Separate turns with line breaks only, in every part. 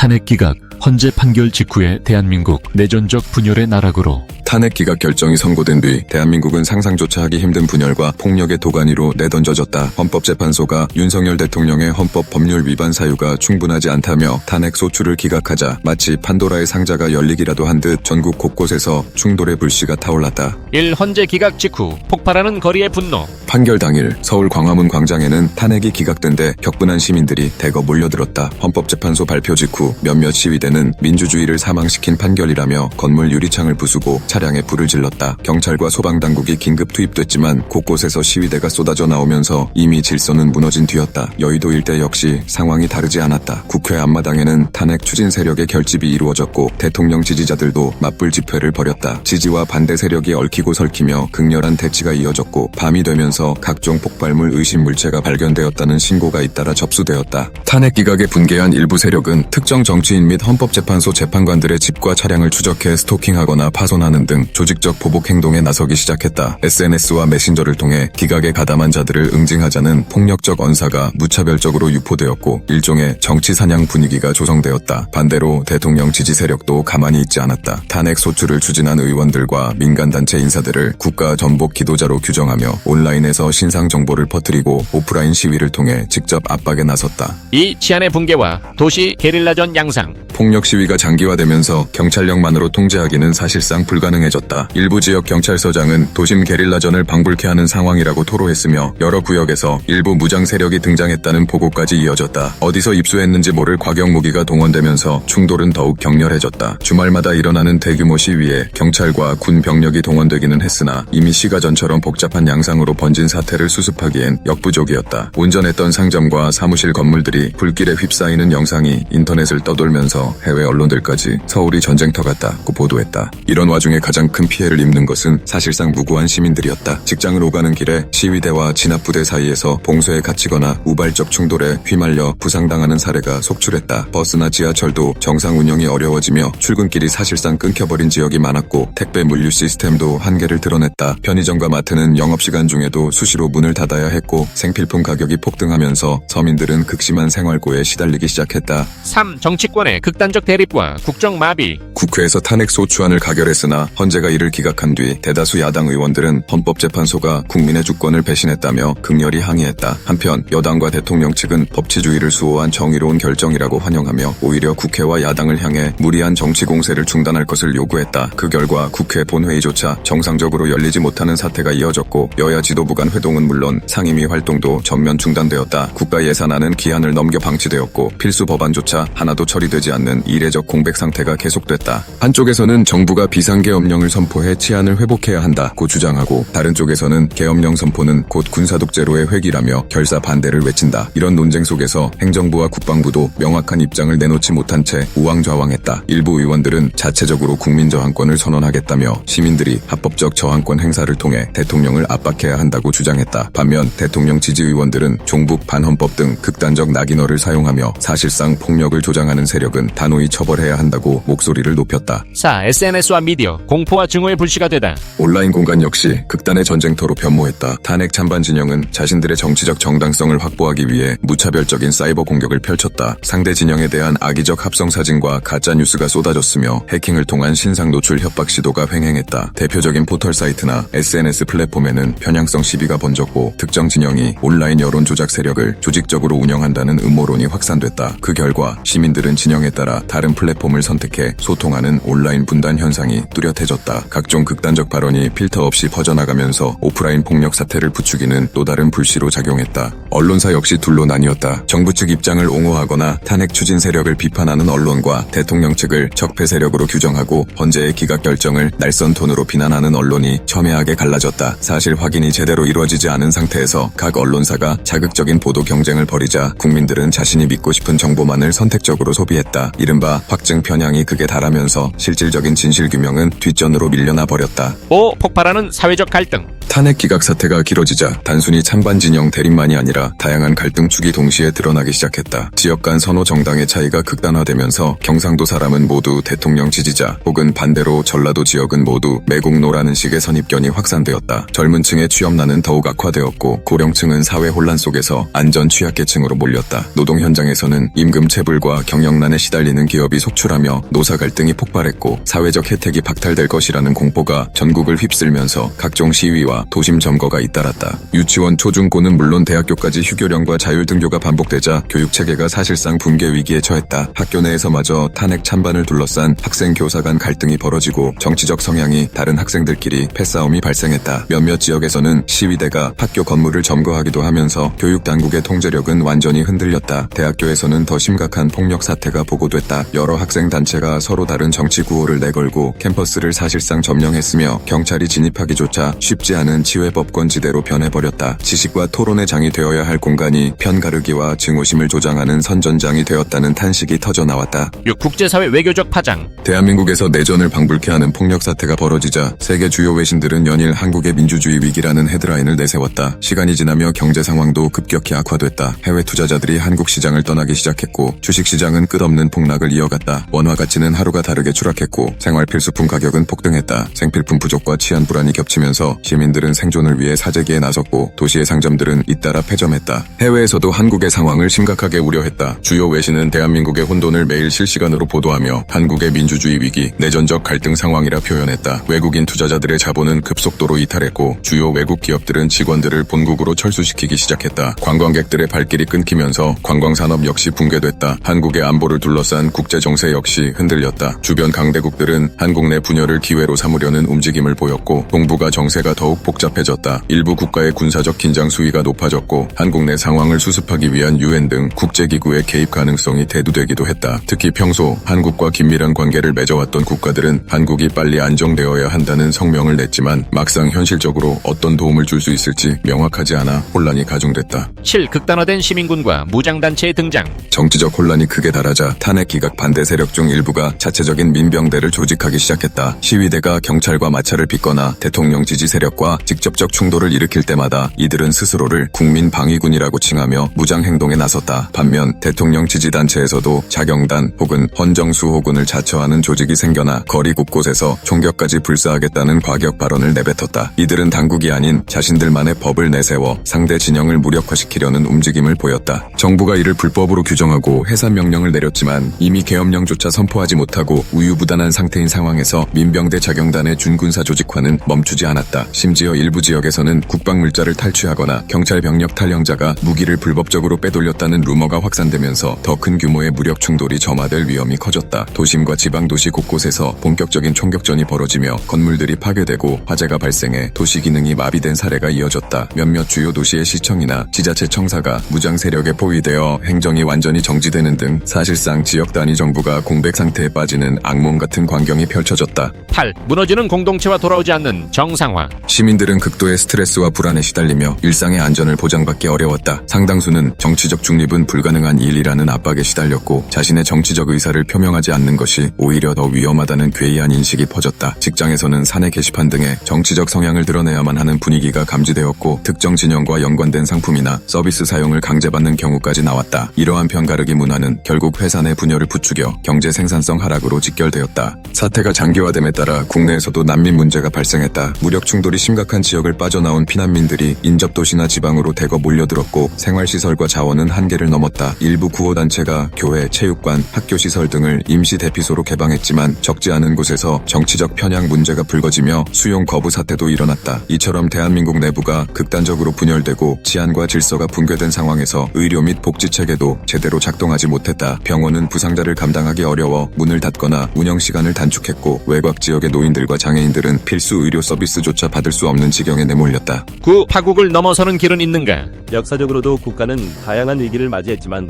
탄핵 기각, 헌재 판결 직후에 대한민국 내전적 분열의 나락으로.
탄핵 기각 결정이 선고된 뒤 대한민국은 상상조차 하기 힘든 분열과 폭력의 도가니로 내던져졌다. 헌법재판소가 윤석열 대통령의 헌법 법률 위반 사유가 충분하지 않다며 탄핵 소추를 기각하자 마치 판도라의 상자가 열리기라도 한 듯 전국 곳곳에서 충돌의 불씨가 타올랐다.
1. 헌재 기각 직후 폭발하는 거리의 분노.
판결 당일 서울 광화문 광장에는 탄핵이 기각된 데 격분한 시민들이 대거 몰려들었다. 헌법재판소 발표 직후 몇몇 시위대는 민주주의를 사망시킨 판결이라며 건물 유리창을 부수고 차량에 불을 질렀다. 경찰과 소방당국이 긴급 투입됐지만 곳곳에서 시위대가 쏟아져 나오면서 이미 질서는 무너진 뒤였다. 여의도 일대 역시 상황이 다르지 않았다. 국회 앞마당에는 탄핵 추진 세력의 결집이 이루어졌고 대통령 지지자들도 맞불 집회를 벌였다. 지지와 반대 세력이 얽히고 설키며 극렬한 대치가 이어졌고 밤이 되면서 각종 폭발물 의심 물체가 발견되었다는 신고가 잇따라 접수되었다. 탄핵 기각에 분개한 일부 세력은 특정 정치인 및 헌법재판소 재판관들의 집과 차량을 추적해 스토킹하거나 파손하는 등 조직적 보복 행동에 나서기 시작했다. SNS와 메신저를 통해 기각에 가담한 자들을 응징하자는 폭력적 언사가 무차별적으로 유포되었고 일종의 정치 사냥 분위기가 조성되었다. 반대로 대통령 지지 세력도 가만히 있지 않았다. 탄핵 소추를 추진한 의원들과 민간단체 인사들을 국가 전복 기도자로 규정하며 온라인에서 신상 정보를 퍼뜨리고 오프라인 시위를 통해 직접 압박에 나섰다.
2. 치안의 붕괴와 도시 게릴라전 양상.
폭력 시위가 장기화되면서 경찰력만으로 통제하기는 사실상 불가능해졌다. 일부 지역 경찰서장은 도심 게릴라전을 방불케 하는 상황이라고 토로했으며 여러 구역에서 일부 무장 세력이 등장했다는 보고까지 이어졌다. 어디서 입수했는지 모를 과격 무기가 동원되면서 충돌은 더욱 격렬해졌다. 주말마다 일어나는 대규모 시위에 경찰과 군 병력이 동원되기는 했으나 이미 시가전처럼 복잡한 양상으로 번진 사태를 수습하기엔 역부족이었다. 운전했던 상점과 사무실 건물들이 불길에 휩싸이는 영상이 인터넷을 떠돌면서 해외 언론들까지 서울이 전쟁터 같다고 보도했다. 이런 와중에 가장 큰 피해를 입는 것은 사실상 무고한 시민들이었다. 직장을 오가는 길에 시위대와 진압부대 사이에서 봉쇄에 갇히거나 우발적 충돌에 휘말려 부상당하는 사례가 속출했다. 버스나 지하철도 정상 운영이 어려워지며 출근길이 사실상 끊겨버린 지역이 많았고 택배 물류 시스템도 한계를 드러냈다. 편의점과 마트는 영업시간 중에도 수시로 문을 닫아야 했고 생필품 가격이 폭등하면서 서민들은 극심한 생활고에 시달리기 시작했다.
3. 정치권의 극단적 대립과 국정 마비.
국회에서 탄핵 소추안을 가결했으나 헌재가 이를 기각한 뒤 대다수 야당 의원들은 헌법재판소가 국민의 주권을 배신했다며 극렬히 항의했다. 한편 여당과 대통령 측은 법치주의를 수호한 정의로운 결정이라고 환영하며 오히려 국회와 야당을 향해 무리한 정치 공세를 중단할 것을 요구했다. 그 결과 국회 본회의조차 정상적으로 열리지 못하는 사태가 이어졌고 여야 지도부 간 회동은 물론 상임위 활동도 전면 중단되었다. 국가 예산안은 기한을 넘겨 방치되었고 필수 법안조차 하나도 처리되지 않는 이례적 공백 상태가 계속됐다. 한쪽에서는 정부가 비상계엄령을 선포해 치안을 회복해야 한다고 주장하고 다른 쪽에서는 계엄령 선포는 곧 군사독재로의 회귀라며 결사 반대를 외친다. 이런 논쟁 속에서 행정부와 국방부도 명확한 입장을 내놓지 못한 채 우왕좌왕했다. 일부 의원들은 자체적으로 국민저항권을 선언하겠다며 시민들이 합법적 저항권 행사를 통해 대통령을 압박해야 한다고 주장했다. 반면 대통령 지지 의원들은 종북 반헌법 등 극단적 낙인어를 사용하며 사실상 폭력을 조장하는 세력은 단호히 처벌해야 한다고 목소리를 높였다.
4. SNS와 미디어 공포와 증오의 불씨가 되다.
온라인 공간 역시 극단의 전쟁터로 변모했다. 탄핵 찬반 진영은 자신들의 정치적 정당성을 확보하기 위해 무차별적인 사이버 공격을 펼쳤다. 상대 진영에 대한 악의적 합성 사진과 가짜 뉴스가 쏟아졌으며 해킹을 통한 신상 노출 협박 시도가 횡행했다. 대표적인 포털 사이트나 SNS 플랫폼에는 편향성 시비가 번졌고 특정 진영이 온라인 여론 조작 세력을 조직적으로 운영한다는 음모론이 확산됐다. 그 결과 시민들은 진영에 따라 다른 플랫폼을 선택해 소통하는 온라인 분단 현상이 뚜렷해졌다. 각종 극단적 발언이 필터 없이 퍼져나가면서 오프라인 폭력 사태를 부추기는 또 다른 불씨로 작용했다. 언론사 역시 둘로 나뉘었다. 정부 측 입장을 옹호하거나 탄핵 추진 세력을 비판하는 언론과 대통령 측을 적폐 세력으로 규정하고 헌재의 기각 결정을 날선 톤으로 비난하는 언론이 첨예하게 갈라졌다. 사실 확인이 제대로 이루어지지 않은 상태에서 각 언론사가 자극적인 보도 경쟁을 벌이자 국민들은 자신이 믿고 싶은 정보만을 선택적으로 소비했다. 이른바 확증 편향이 극에 달하면서 실질적인 진실규명은 뒷전으로 밀려나 버렸다.
5. 폭발하는 사회적 갈등.
탄핵 기각 사태가 길어지자 단순히 찬반 진영 대립만이 아니라 다양한 갈등축이 동시에 드러나기 시작했다. 지역 간 선호 정당의 차이가 극단화되면서 경상도 사람은 모두 대통령 지지자 혹은 반대로 전라도 지역은 모두 매국노라는 식의 선입견이 확산되었다. 젊은 층의 취업난은 더욱 악화되었고 고령층은 사회 혼란 속에서 안전 취약계층으로 몰렸다. 노동 현장에서는 임금 체불과 경영난에 시달리는 기업이 속출하며 노사 갈등이 폭발했고 사회적 혜택이 박탈될 것이라는 공포가 전국을 휩쓸면서 각종 시위와 도심 점거가 잇따랐다. 유치원 초중고는 물론 대학교까지 휴교령과 자율 등교가 반복되자 교육체계가 사실상 붕괴 위기에 처했다. 학교 내에서마저 탄핵 찬반을 둘러싼 학생 교사 간 갈등이 벌어지고 정치적 성향이 다른 학생들끼리 패싸움이 발생했다. 몇몇 지역에서는 시위대가 학교 건물을 점거하기도 하면서 교육당국의 통제력은 완전히 흔들렸다. 대학교에서는 더 심각한 폭력 사태가 보고됐다. 여러 학생 단체가 서로 다른 정치 구호를 내걸고 캠퍼스를 사실상 점령했으며 경찰이 진입하기조차 쉽지 않은 치외법권지대로 변해버렸다. 지식과 토론의 장이 되어야 할 공간이 편가르기와 증오심을 조장하는 선전장이 되었다는 탄식이 터져나왔다.
6. 국제사회 외교적 파장.
대한민국에서 내전을 방불케 하는 폭력 사태가 벌어지자 세계 주요 외신들은 연일 한국의 민주주의 위기라는 헤드라인을 내세웠다. 시간이 지나며 경제 상황도 급격히 악화됐다. 해외 투자자들이 한국 시장을 떠나기 시작했고 주식시장은 끝없는 폭락을 이어갔다. 원화 가치는 하루가 다르게 추락했고 생활 필수품 가격은 폭등했다. 생필품 부족과 치안 불안이 겹치면서 시민들은 생존을 위해 사재기에 나섰고 도시의 상점들은 잇따라 폐점했다. 해외에서도 한국의 상황을 심각하게 우려했다. 주요 외신은 대한민국의 혼돈을 매일 실시간으로 보도하며 한국의 민주주의 위기, 내전적 갈등 상황이라 표현했다. 외국인 투자자들의 자본은 급속도로 이탈했고 주요 외국 기업들은 직원들을 본국으로 철수시키기 시작했다. 관광객들의 발길이 끊기면서 관광산업 역시 붕괴됐다. 한국의 안보를 둘러싼 국제정세 역시 흔들렸다. 주변 강대국들은 한국 내 분열을 기회로 삼으려는 움직임을 보였고 동북아 정세가 더욱 복잡해졌다. 일부 국가의 군사적 긴장 수위가 높아졌고 한국 내 상황을 수습하기 위한 UN 등 국제기구의 개입 가능성이 대두되기도 했다. 특히 평소 한국과 긴밀한 관계를 맺어왔던 국가들은 한국이 빨리 안정되어야 한다는 성명을 냈지만 막상 현실적으로 어떤 도움을 줄 수 있을지 명확하지 않아 혼란이 가중됐다.
7. 극단화된 시민군과 무장단체의 등장.
정치적 혼란이 극에 달하자 탄핵 기각 반대 세력 중 일부가 자체적인 민병대를 조직하기 시작했다. 시위대가 경찰과 마찰을 빚거나 대통령 지지 세력과 직접적 충돌을 일으킬 때마다 이들은 스스로를 국민방위군이라고 칭하며 무장행동에 나섰다. 반면 대통령 지지단체에서도 자경단 혹은 헌정수호군을 자처하는 조직이 생겨나 거리 곳곳에서 총격까지 불사하겠다는 과격 발언을 내뱉었다. 이들은 당국이 아닌 자신들만의 법을 내세워 상대 진영을 무력화시키려는 움직임을 보였다. 정부가 이를 불법으로 규정하고 해산 명령을 내렸지만 이미 계엄령조차 선포하지 못하고 우유부단한 상태인 상황에서 민병대 자경단의 준군사 조직화는 멈추지 않았다. 심지어 일부 지역에서는 국방물자를 탈취하거나 경찰 병력 탈영자가 무기를 불법적으로 빼돌렸다는 루머가 확산되면서 더 큰 규모의 무력 충돌이 점화될 위험이 커졌다. 도심과 지방도시 곳곳에서 본격적인 총격전이 벌어지며 건물들이 파괴되고 화재가 발생해 도시 기능이 마비된 사례가 이어졌다. 몇몇 주요 도시의 시청이나 지자체 청사가 무장 세력에 포위되어 행정이 완전히 정지되는 등 사실상 지역 단위 정부가 공백 상태에 빠지는 악몽 같은 광경이 펼쳐졌다.
8. 무너지는 공동체와 돌아오지 않는 정상화.
시민들은 극도의 스트레스와 불안에 시달리며 일상의 안전을 보장받기 어려웠다. 상당수는 정치적 중립은 불가능한 일이라는 압박에 시달렸고 자신의 정치적 의사를 표명하지 않는 것이 오히려 더 위험하다는 괴이한 인식이 퍼졌다. 직장에서는 사내 게시판 등의 정치적 성향을 드러내야만 하는 분위기가 감지되었고 특정 진영과 연관된 상품이나 서비스 사용을 강제받는 경우까지 나왔다. 이러한 편가르기 문화는 결국 회사 내 분열을 부추겨 경제 생산성 하락으로 직결되었다. 사태가 장기화됨에 따라 국내에서도 난민 문제가 발생했다. 무력 충돌이 심각한 지역을 빠져나온 피난민들이 인접도시나 지방으로 대거 몰려들었고 생활시설과 자원은 한계를 넘었다. 일부 구호단체가 교회, 체육관, 학교시설 등을 임시 대피소로 개방했지만 적지 않은 곳에서 정치적 편향 문제가 불거지며 수용 거부 사태도 일어났다. 이처럼 대한민국 내부가 극단적으로 분열되고 치안과 질서가 붕괴된 상황에서 의료 및 복지체계도 제대로 작동하지 못했다. 병원은 부상자를 감당하기 어려워 문을 닫거나 운영시간을 단축했고 외곽 지역의 노인들과 장애인들은 필수 의료 서비스조차 받을 수 없는 지경에 내몰렸다.
9. 파국을 넘어서는 길은 있는가.
역사적으로도 국가는 다양한 위기를 맞이했지만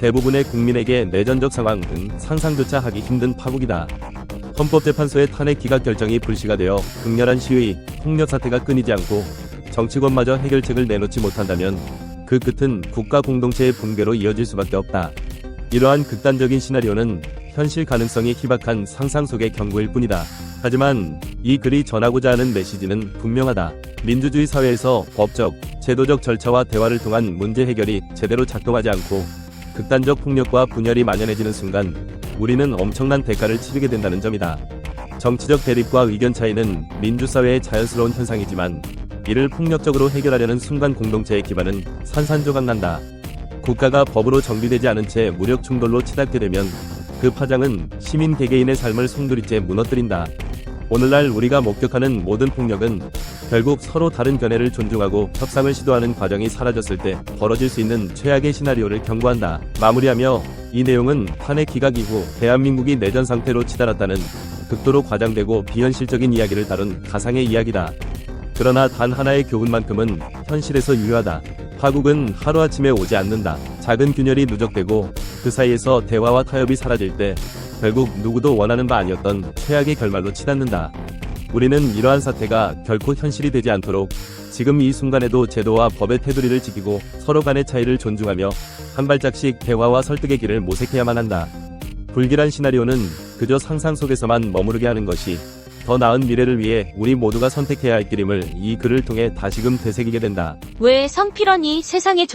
대부분의 국민에게 내전적 상황 등 상상조차 하기 힘든 파국이다. 헌법재판소의 탄핵 기각 결정이 불씨가 되어 극렬한 시위, 폭력 사태가 끊이지 않고 정치권마저 해결책을 내놓지 못한다면 그 끝은 국가 공동체의 붕괴로 이어질 수밖에 없다. 이러한 극단적인 시나리오는 현실 가능성이 희박한 상상 속의 경고일 뿐이다. 하지만 이 글이 전하고자 하는 메시지는 분명하다. 민주주의 사회에서 법적, 제도적 절차와 대화를 통한 문제 해결이 제대로 작동하지 않고 극단적 폭력과 분열이 만연해지는 순간 우리는 엄청난 대가를 치르게 된다는 점이다. 정치적 대립과 의견 차이는 민주사회의 자연스러운 현상이지만 이를 폭력적으로 해결하려는 순간 공동체의 기반은 산산조각난다. 국가가 법으로 정비되지 않은 채 무력 충돌로 치닫게 되면 그 파장은 시민 개개인의 삶을 송두리째 무너뜨린다. 오늘날 우리가 목격하는 모든 폭력은 결국 서로 다른 견해를 존중하고 협상을 시도하는 과정이 사라졌을 때 벌어질 수 있는 최악의 시나리오를 경고한다. 마무리하며 이 내용은 탄핵 기각 이후 대한민국이 내전 상태로 치달았다는 극도로 과장되고 비현실적인 이야기를 다룬 가상의 이야기다. 그러나 단 하나의 교훈만큼은 현실에서 유효하다. 파국은 하루아침에 오지 않는다. 작은 균열이 누적되고 그 사이에서 대화와 타협이 사라질 때 결국 누구도 원하는 바 아니었던 최악의 결말로 치닫는다. 우리는 이러한 사태가 결코 현실이 되지 않도록 지금 이 순간에도 제도와 법의 테두리를 지키고 서로 간의 차이를 존중하며 한 발짝씩 대화와 설득의 길을 모색해야만 한다. 불길한 시나리오는 그저 상상 속에서만 머무르게 하는 것이 더 나은 미래를 위해 우리 모두가 선택해야 할 길임을 이 글을 통해 다시금 되새기게 된다.
왜 성필원이 세상에